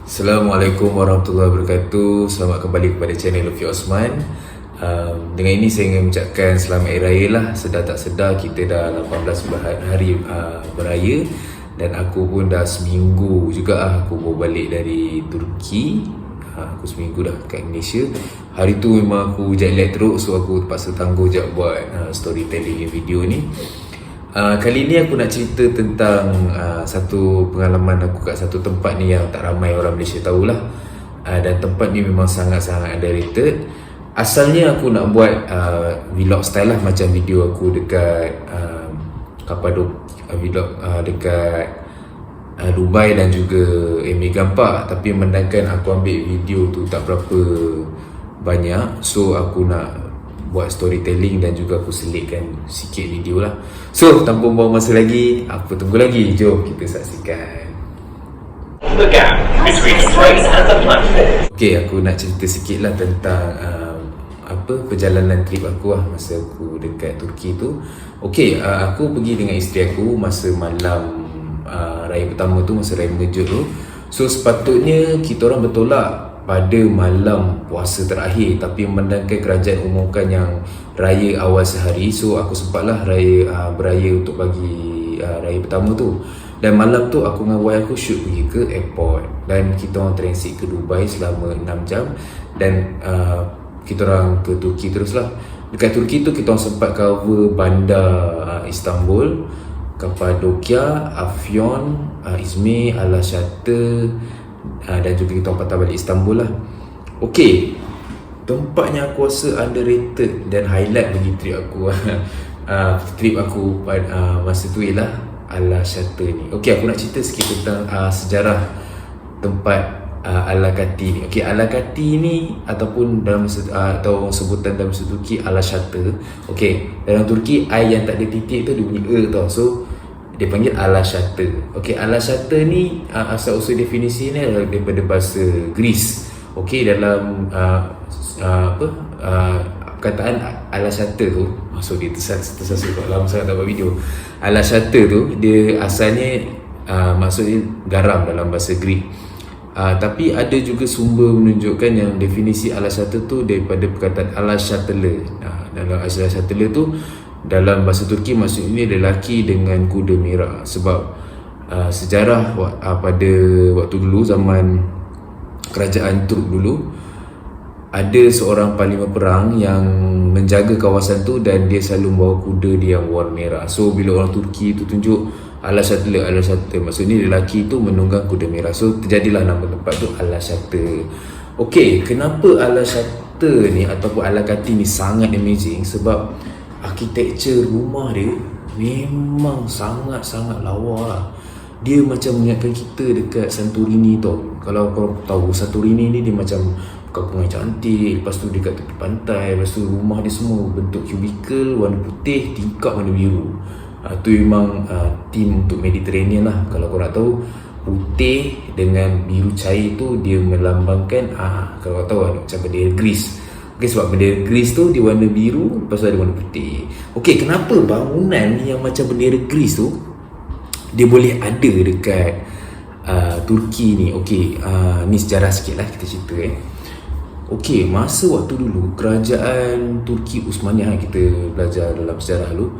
Assalamualaikum warahmatullahi wabarakatuh. Selamat kembali kepada channel Luffy Osman. Dengan ini saya ingin mengucapkan selamat Hari Raya lah. Sedar tak sedar kita dah 18 hari beraya. Dan aku pun dah seminggu juga aku baru balik dari Turki. Aku seminggu dah kat Malaysia. Hari tu memang aku jet lag teruk, so aku terpaksa tangguh je buat storytelling video ni. Kali ni aku nak cerita tentang satu pengalaman aku kat satu tempat ni yang tak ramai orang Malaysia tahulah. Dan tempat ni memang sangat-sangat underrated. Asalnya aku nak buat vlog style lah, macam video aku dekat vlog dekat Dubai dan juga Emigrant Park. Tapi menangkan aku ambil video tu tak berapa banyak, so aku nak buat storytelling dan juga aku selitkan sikit video lah. So tanpa buang masa lagi, apa tunggu lagi, jom kita saksikan. The gap between the train and the platform. Okay, aku nak cerita sikit lah tentang perjalanan trip aku lah masa aku dekat Turki tu. Okay, aku pergi dengan isteri aku masa malam raya pertama tu, masa raya mengejut tu. So sepatutnya kita orang bertolak pada malam puasa terakhir, tapi memandangkan kerajaan umumkan yang raya awal sehari, so aku sempatlah beraya untuk bagi raya pertama tu. Dan malam tu aku dengan wife aku shoot pergi ke airport, dan kita orang transit ke Dubai selama 6 jam. Dan kita orang ke Turki teruslah. Dekat Turki tu kita orang sempat cover bandar Istanbul, Kapadokia, Afyon, Izmir, Alaşehir, dan juga kita patah balik Istanbul lah. Okay, tempatnya aku rasa underrated dan highlight bagi trip aku. Trip aku masa tu ialah Alaşehir ni. Okay, aku nak cerita sikit tentang sejarah tempat Alakati ni. Okay, Alakati ni ataupun dalam atau sebutan dalam bahasa Turki Alaşehir. Okay, dalam Turki I yang tak ada titik tu dia bunyi tau. So dia panggil Alaşehir. Okay, Alaşehir ni asal usul definisi ni adalah daripada bahasa Greece. Okay, dalam perkataan Alaşehir tu, maksud dia tersasut kalau lama sangat tak buat video. Alaşehir tu dia asalnya maksudnya garam dalam bahasa Greek. Tapi ada juga sumber menunjukkan yang definisi Alaşehir tu daripada perkataan Alaşehirli. Dalam Alaşehirli tu dalam bahasa Turki maksudnya lelaki dengan kuda merah. Sebab sejarah pada waktu dulu, zaman kerajaan Turk dulu, ada seorang panglima perang yang menjaga kawasan tu dan dia selalu membawa kuda dia yang warna merah. So bila orang Turki tu tunjuk Alaşehir, maksudnya lelaki tu menunggang kuda merah. So terjadilah nama tempat tu Alaşehir. Okay, kenapa Alaşehir ni ataupun Alakati ni sangat amazing? Sebab architecture rumah dia memang sangat-sangat lawa lah. Dia macam mengingatkan kita dekat Santorini tau. Kalau kau tahu Santorini ni dia macam kampungan cantik, lepas tu dekat tepi pantai, lepas tu rumah dia semua bentuk cubicle warna putih, tingkap warna biru. Tu memang theme untuk Mediterranean lah. Kalau kau nak tahu, putih dengan biru cair tu dia melambangkan kalau kau tahu macam bendera Greece. Okay, sebab bendera Greece tu dia warna biru, lepas tu ada warna putih. Okay, kenapa bangunan yang macam bendera Greece tu dia boleh ada dekat Turki ni? Okay, ni sejarah sikit lah kita cerita Okay, masa waktu dulu kerajaan Turki Uthmaniyah, kita belajar dalam sejarah dulu,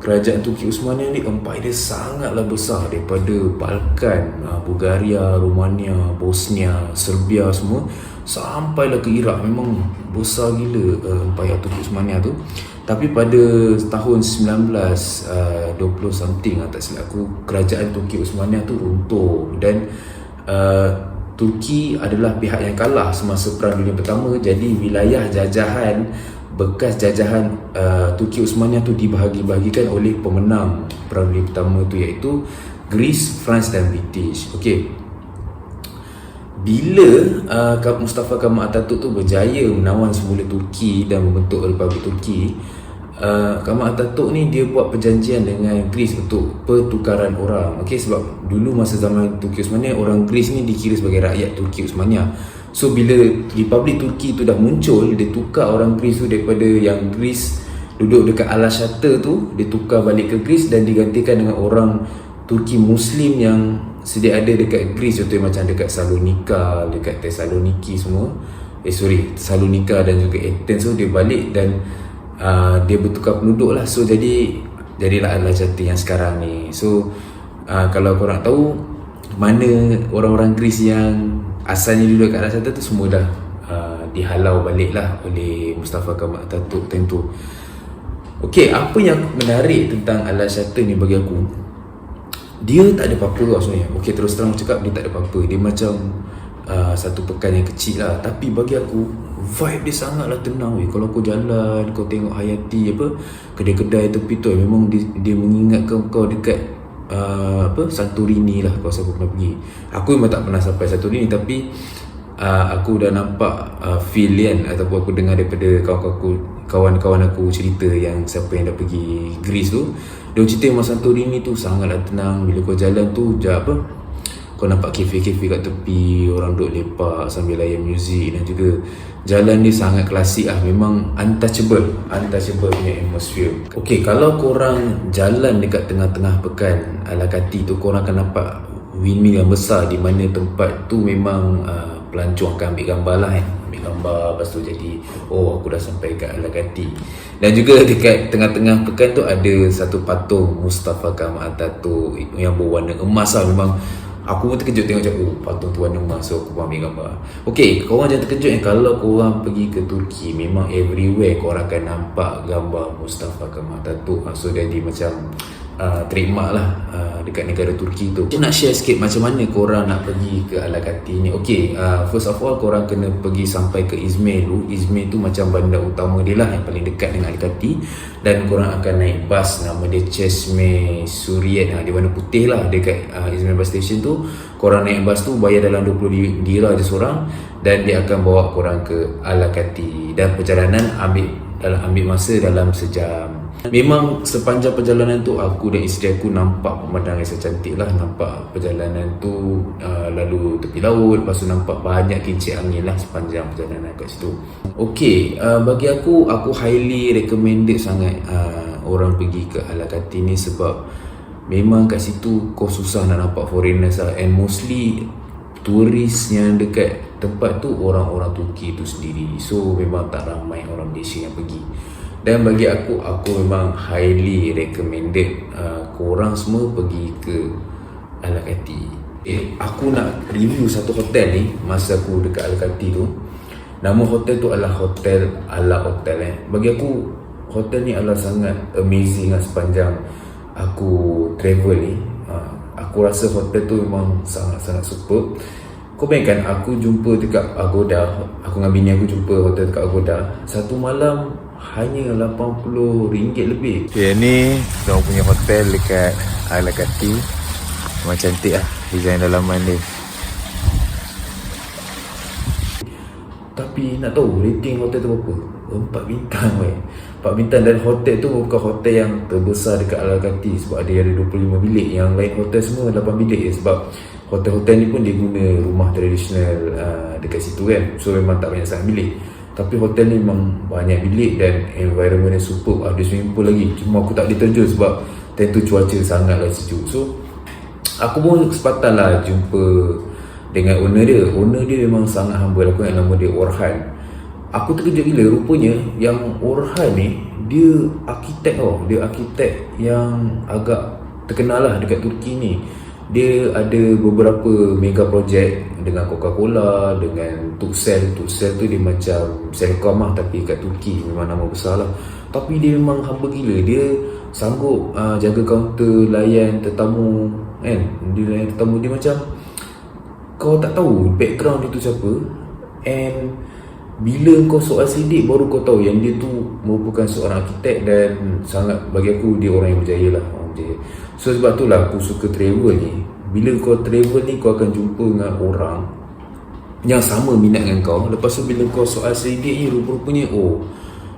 kerajaan Turki Uthmaniyah ni empire dia sangatlah besar, daripada Balkan, Bulgaria, Romania, Bosnia, Serbia semua sampailah ke Iraq. Memang besar gila empire Turki Uthmaniyah tu. Tapi pada tahun 1920 something tak silap aku, kerajaan Turki Uthmaniyah tu runtuh. Dan Turki adalah pihak yang kalah semasa Perang Dunia Pertama. Jadi wilayah jajahan, bekas jajahan Turki Uthmaniyah tu dibahagi-bahagikan oleh pemenang Perang Dunia Pertama tu, iaitu Greece, France dan British. Okay, bila Mustafa Kemal Atatürk tu berjaya menawan semula Turki dan membentuk Republik Turki, Kemal Atatürk ni dia buat perjanjian dengan Greece untuk pertukaran orang. Okay, sebab dulu masa zaman Turki Uthmaniyah, orang Greece ni dikira sebagai rakyat Turki Uthmaniyah. So bila Republik Turki tu dah muncul, dia tukar orang Greece tu daripada yang Greece duduk dekat Alaşehir tu, dia tukar balik ke Greece dan digantikan dengan orang Turki Muslim yang sedia ada dekat Greece, contohnya macam dekat Salonika, dekat Thessaloniki semua, Thessalonika dan juga Athens. So dia balik dan dia bertukar penduduk lah. So jadilah Al-Hajati yang sekarang ni. So kalau korang tahu mana orang-orang Greece yang asalnya dulu kat Al-Hajati tu, semua dah dihalau balik lah oleh Mustafa Kemal Atatürk tentu. Okey, apa yang menarik tentang Al-Hajati ni bagi aku, dia tak ada apa-apa lah sebenarnya. Okey, terus terang cakap, dia tak ada apa-apa. Dia macam satu pekan yang kecil lah. Tapi bagi aku, vibe dia sangatlah tenang weh. Kalau kau jalan, kau tengok hayati kedai-kedai tepi tu, memang dia mengingatkan kau dekat Santorini lah, kalau siapa pernah pergi. Aku memang tak pernah sampai Santorini, tapi aku dah nampak feel kan, ataupun aku dengar daripada kawan-kawan aku cerita yang siapa yang dah pergi Greece tu, dia cerita memang Santorini tu sangatlah tenang. Bila kau jalan tu kau nampak kafe-kafe kat tepi, orang duduk lepak sambil layan muzik, dan juga jalan dia sangat klasik lah. Memang untouchable punya atmosphere. Okay, kalau korang jalan dekat tengah-tengah pekan Al-Hajati tu, korang akan nampak windmill yang besar, di mana tempat tu memang pelancong akan ambil gambar lah kan. Ambil gambar, lepas tu jadi aku dah sampai kat Al-Hajati. Dan juga dekat tengah-tengah pekan tu ada satu patung Mustafa Kemal Atatürk yang berwarna emas lah. Memang aku pun terkejut tengok macam patung tu warna emas. So aku pun ambil gambar. Okay, korang jangan terkejut kalau korang pergi ke Turki, memang everywhere korang akan nampak gambar Mustafa Kemal Atatürk. So jadi macam trademark lah dekat negara Turki tu. Saya nak share sikit macam mana korang nak pergi ke Al-Hajati ni. Okay, first of all korang kena pergi sampai ke Izmir dulu. Izmir tu macam bandar utama dia lah, yang paling dekat dengan Al-Hajati. Dan korang akan naik bas, nama dia Cheshme Suriyet, dia warna putih lah, dekat Izmir bus station tu. Korang naik bas tu bayar dalam 20 dirham je seorang, dan dia akan bawa korang ke Al-Hajati. Dan perjalanan ambil masa dalam sejam. Memang sepanjang perjalanan tu aku dan isteri aku nampak pemandangan yang cantik lah. Nampak perjalanan tu lalu tepi laut, lepas tu nampak banyak kincir angin lah sepanjang perjalanan kat situ. Okay, bagi aku highly recommended sangat orang pergi ke Al-Hajati ni, sebab memang kat situ kau susah nak nampak foreigners lah. And mostly turis yang dekat tempat tu orang-orang Turki tu sendiri. So memang tak ramai orang Malaysia yang pergi. Dan bagi aku memang highly recommended korang semua pergi ke Al-Hajati. Aku nak review satu hotel ni masa aku dekat Al-Hajati tu. Nama hotel tu adalah Hotel Ala Hotel. Bagi aku hotel ni adalah sangat amazing lah sepanjang aku travel ni. Aku rasa hotel tu memang sangat-sangat superb. Kau bayangkan aku jumpa dekat Agoda, aku dengan bini aku jumpa hotel dekat Agoda, satu malam hanya RM80 lebih. Okay, ni diorang punya hotel dekat Al-Hajati. Memang cantik lah design dalaman dia. Tapi nak tahu rating hotel tu berapa? 4 bintang weh. 4 bintang, dan hotel tu bukan hotel yang terbesar dekat Al-Hajati, sebab dia ada 25 bilik. Yang lain hotel semua 8 bilik je, sebab hotel-hotel ni pun dia guna rumah tradisional dekat situ kan. So memang tak banyak sangat bilik. Tapi hotel ni memang banyak bilik dan environment yang superb. Ada swimming pool lagi. Cuma aku tak boleh terjun sebab time tu cuaca sangatlah sejuk. So aku pun kesempatan lah jumpa dengan owner dia. Owner dia memang sangat humble. Aku yang nama dia Orhan. Aku terkejut gila, rupanya yang Orhan ni dia arkitek tau. Dia arkitek yang agak terkenal lah dekat Turki ni. Dia ada beberapa mega projek dengan Coca-Cola, dengan Turkcell. Turkcell tu dia macam Selcom lah, tapi kat Turki memang nama besar lah. Tapi dia memang humble gila. Dia sanggup jaga kaunter, layan tetamu kan. Dia layan tetamu dia macam kau tak tahu background dia tu siapa. And bila kau soal sidik baru kau tahu yang dia tu merupakan seorang arkitek. Dan sangat, bagi aku dia orang yang berjaya lah, orang berjaya. So sebab tu lah aku suka travel ni. Bila kau travel ni kau akan jumpa dengan orang yang sama minat dengan kau. Lepas tu bila kau soal sidik ni, rupa-rupanya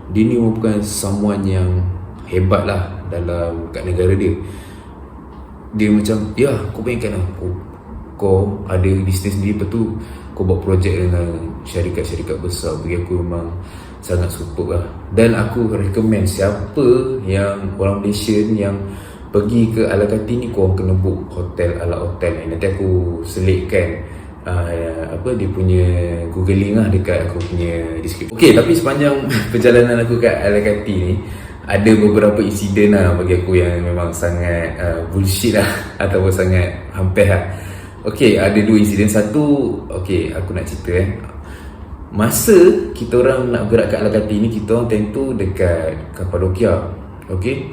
dia ni merupakan someone yang hebat lah dalam kat negara dia. Dia macam kau bayangkan lah, kau ada bisnes sendiri, lepas tu kau buat projek dengan syarikat-syarikat besar. Bagi aku memang sangat superb lah. Dan aku recommend siapa yang orang Malaysia ni yang pergi ke Alakati ni korang kena book hotel ala hotel ni. Nanti aku selitkan dia punya Google link lah dekat aku punya description. Okay, tapi sepanjang perjalanan aku kat Alakati ni ada beberapa insiden lah bagi aku yang memang sangat bullshit lah ataupun sangat hampir lah. Okay, ada 2 insiden. Satu, okay, aku nak cerita masa kita orang nak bergerak kat Alakati ni, kita orang time tu dekat Kapadokia. Okay,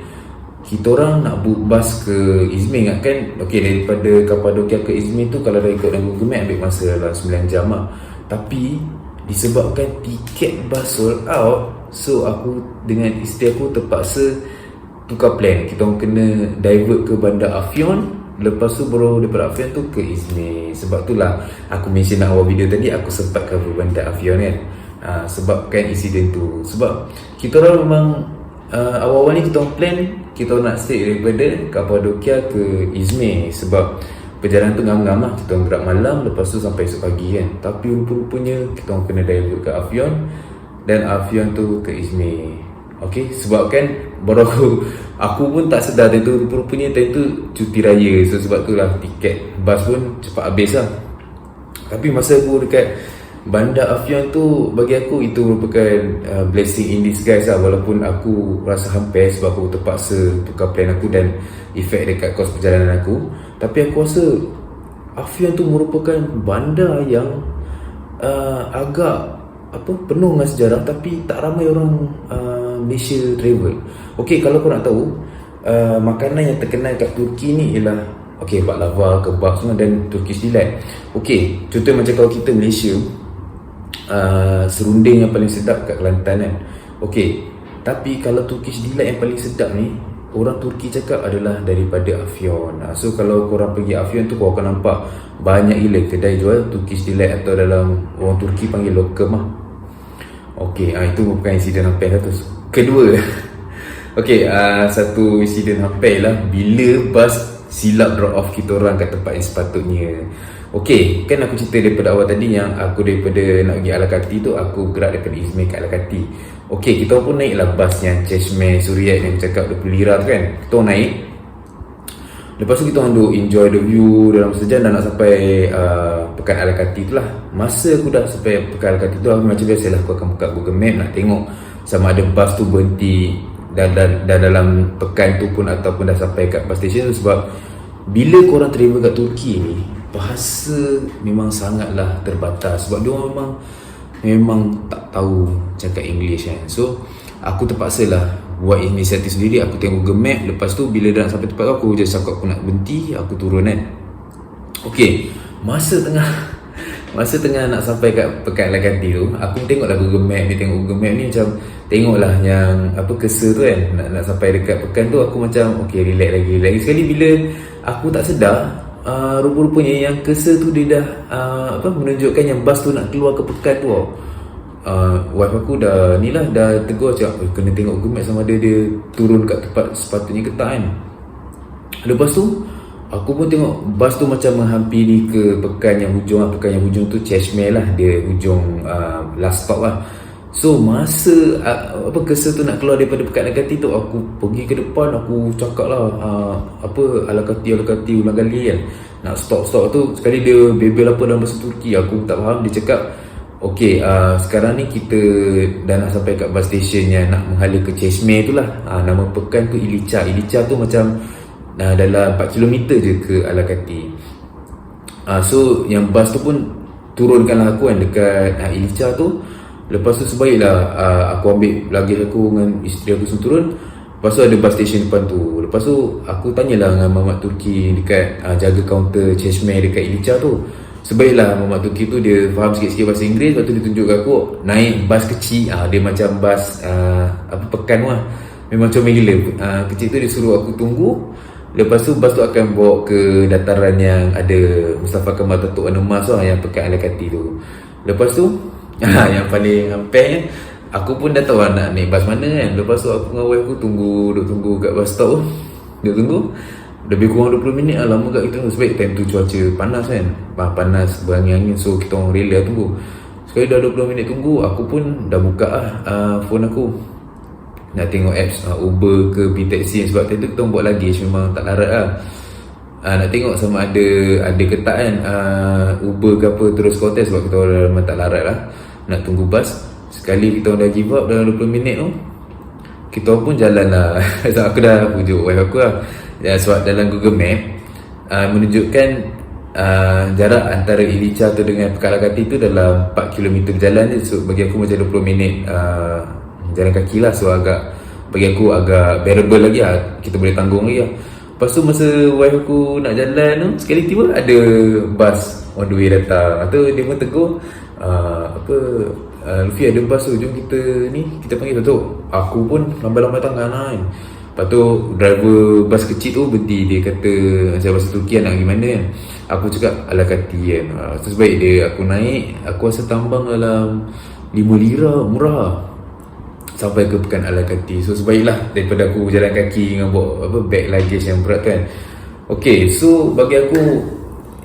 kita orang nak book bas ke Izmir kan. Okay, daripada Kapadokia ke Izmir tu kalau dah ikut dengan Google Map ambil masa dalam 9 jam lah. Tapi disebabkan tiket bas sold out, so aku dengan isteri aku terpaksa tukar plan. Kita orang kena divert ke Bandar Afion, lepas tu baru daripada Afion tu ke Izmir. Sebab tu lah aku mention dalam awal video tadi, aku sempat cover Bandar Afion kan. Sebabkan insiden tu. Sebab kita orang memang awal-awal ni kita orang plan, kita orang nak stay daripada Kapadokia ke Izmir. Sebab perjalanan tu ngam-ngam lah. Kita orang gerak malam, lepas tu sampai esok pagi kan. Tapi rupa-rupanya kita orang kena divert ke Afion, dan Afion tu ke Izmir. Okay, sebab kan baru aku pun tak sedar time tu, rupa-rupanya time tu cuti raya. So sebab tu lah tiket bas pun cepat habis lah. Tapi masa aku dekat Bandar Afion tu, bagi aku itu merupakan blessing in disguise lah. Walaupun aku rasa hampir sebab aku terpaksa tukar plan aku dan efek dekat kos perjalanan aku. Tapi aku rasa Afion tu merupakan bandar yang agak penuh dengan sejarah, tapi tak ramai orang Malaysia travel. Okay, kalau kau nak tahu makanan yang terkenal kat Turki ni ialah baklava, kebab semua dan Turkish delight. Okay, contoh macam kalau kita Malaysia, serunding yang paling sedap kat Kelantan kan. Okay, tapi kalau Turkish delight yang paling sedap ni, orang Turki cakap adalah daripada Afion. So kalau korang pergi Afion tu, korang akan nampak banyak gila kedai jual Turkish delight, atau dalam orang Turki panggil lokum lah. Okay, itu bukan insiden hampir lah tu. Kedua, satu insiden hampir lah bila bas silap drop off kita orang kat tempat yang sepatutnya. Okay, kan aku cerita daripada awal tadi yang aku daripada nak pergi Alakati tu, aku gerak daripada Izmir ke Alakati. Okay, kita pun naik lah bas yang Cheshmeh Suriat yang cakap 20 lira tu kan. Kita naik, lepas tu kita orang duk enjoy the view dalam sejam dan nak sampai Pekan Alakati tu lah. Masa aku dah sampai Pekan Alakati tu, aku macam biasa lah, aku akan buka Google Map nak tengok sama ada bas tu berhenti dah dalam pekan tu pun ataupun dah sampai kat bus station tu. Sebab bila korang travel kat Turki ni, bahasa memang sangatlah terbatas. Sebab dia memang tak tahu cakap English kan. So aku terpaksa lah buat inisiatif sendiri. Aku tengok Google Map, lepas tu bila dah nak sampai tempat tu, aku just cakap aku nak berhenti, aku turun kan. Okay, masa tengah nak sampai kat Pekan Alakati tu, aku tengoklah Google Map ni. Tengok Google Map ni macam tengoklah yang Kesa tu kan, nak sampai dekat pekan tu. Aku macam relax lagi. Sekali bila aku tak sedar, rupa-rupanya yang Kesa tu dia dah menunjukkan yang bas tu nak keluar ke pekan tu. Wife aku dah tegur cakap kena tengok Google Map sama ada dia turun kat tempat sepatutnya ke tak kan. Lepas tu aku pun tengok bas tu macam menghampiri ke pekan yang hujung. Pekan yang hujung tu Cheshmeh lah, dia hujung last stop lah. So masa Kesa tu nak keluar daripada Pekan Alakati tu, aku pergi ke depan, aku cakap lah Alakati ulang kali kan. Nak stop tu, sekali dia bebel dalam bahasa Turki, aku tak faham. Dia cakap sekarang ni kita dah nak sampai kat bus station yang nak menghala ke Cheshmeh tu lah. Nama pekan tu Ilicha tu macam dalam 4 km je ke Alakati. So yang bus tu pun turunkanlah aku kan dekat Ilicha tu. Lepas tu sebaiklah aku ambil luggage aku dengan isteri aku semua turun. Lepas tu ada bus station depan tu. Lepas tu aku tanyalah dengan mamat Turki dekat jaga kaunter Cheshmeh dekat Ilicha tu. Sebaiklah mamat Turki tu dia faham sikit-sikit bahasa Inggeris. Lepas tu dia tunjuk aku naik bas kecil. Dia macam bas pekan lah. Memang comel gila. Kecil tu dia suruh aku tunggu. Lepas tu bas tu akan bawa ke dataran yang ada Mustafa Kemal Datuk Emas lah, yang Pekan Alakati tu. Lepas tu yang paling hampir, aku pun dah tahu nak naik bas mana kan. Lepas tu aku dengan wife aku tunggu kat bus stop. Dia tunggu lebih kurang 20 minit lah, lama kat kita tunggu. Sebab time tu cuaca panas kan, panas berangin-angin. So kita orang rela tunggu. Sekali dah 20 minit tunggu, aku pun dah buka phone aku. nak tengok apps Uber ke B-Taxi. Sebab tadi tu kita buat luggage memang tak larat lah. Nak tengok sama ada ke tak kan Uber ke apa terus kontes, sebab kita orang memang tak larat lah nak tunggu bas. Sekali kita orang dah give up dalam 20 minit tu, kita orang pun jalan lah. So, aku dah pujuk wife aku lah sebab dalam Google Map menunjukkan jarak antara Ilicha tu dengan Pekalakati tu dalam 4 km berjalan je. So bagi aku macam 20 minit jalan kaki lah. So bagi aku agak bearable lagi lah, kita boleh tanggung lagi lah. Lepas tu masa wife aku nak jalan tu, sekali tiba ada bas on the way datang. Atau dia pun tegur Luffy ada bas tu, jom kita panggil tu. Aku pun lambai-lambai tangan lah kan. Lepas tu driver bas kecil tu berhenti, dia kata macam bahasa Turki nak pergi mana kan. Aku cakap Alakati kan. Terus baik dia, aku naik, aku rasa tambang dalam 5 lira, murah sampai ke Pekan Alakati. So sebaiklah daripada aku jalan kaki dengan bawa bag luggage yang berat kan. Okay, so bagi aku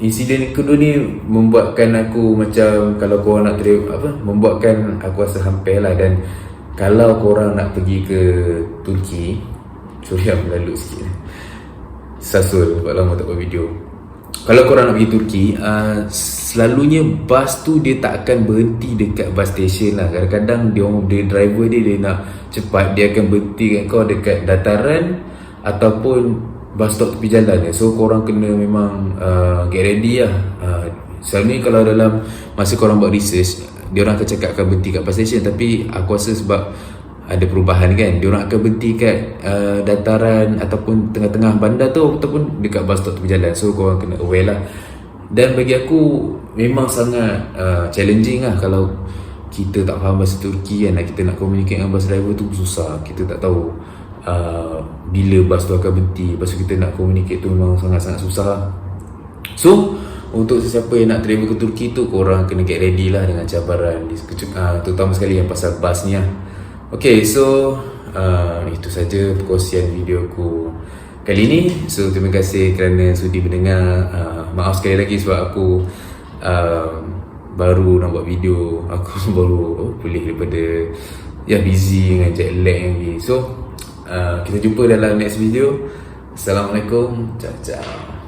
insiden kedua ni membuatkan aku macam, kalau korang nak membuatkan aku rasa hampir lah. Dan kalau korang nak pergi ke Turki, sorry aku lalu sikit, sasul sebab lama tak buat video. Kalau korang nak pergi Turki, selalunya bas tu dia tak akan berhenti dekat bus station lah. Kadang-kadang dia driver dia nak cepat, dia akan berhenti kat kau dekat dataran ataupun bus stop tepi jalan. So korang kena memang get ready lah. Selalunya kalau dalam masa korang buat research, dia orang akan cakap akan berhenti kat bus station, tapi aku rasa sebab ada perubahan kan, dia orang akan berhenti kat dataran ataupun tengah-tengah bandar tu, ataupun dekat bus stop tepi jalan. So korang kena aware lah. Dan bagi aku memang sangat challenging lah kalau kita tak faham bahasa Turki kan. Kita nak communicate dengan bus driver tu susah. Kita tak tahu bila bus tu akan berhenti. Lepas tu kita nak communicate tu memang sangat-sangat susah lah. So untuk sesiapa yang nak travel ke Turki tu, korang kena get ready lah dengan cabaran terutama sekali yang pasal bus ni lah. Okay, so itu saja perkongsian video aku kali ni. So terima kasih kerana sudi mendengar. Maaf sekali lagi sebab aku baru nak buat video. Aku baru pulih daripada busy dengan jet lag lagi. So kita jumpa dalam next video. Assalamualaikum. Ciao ciao.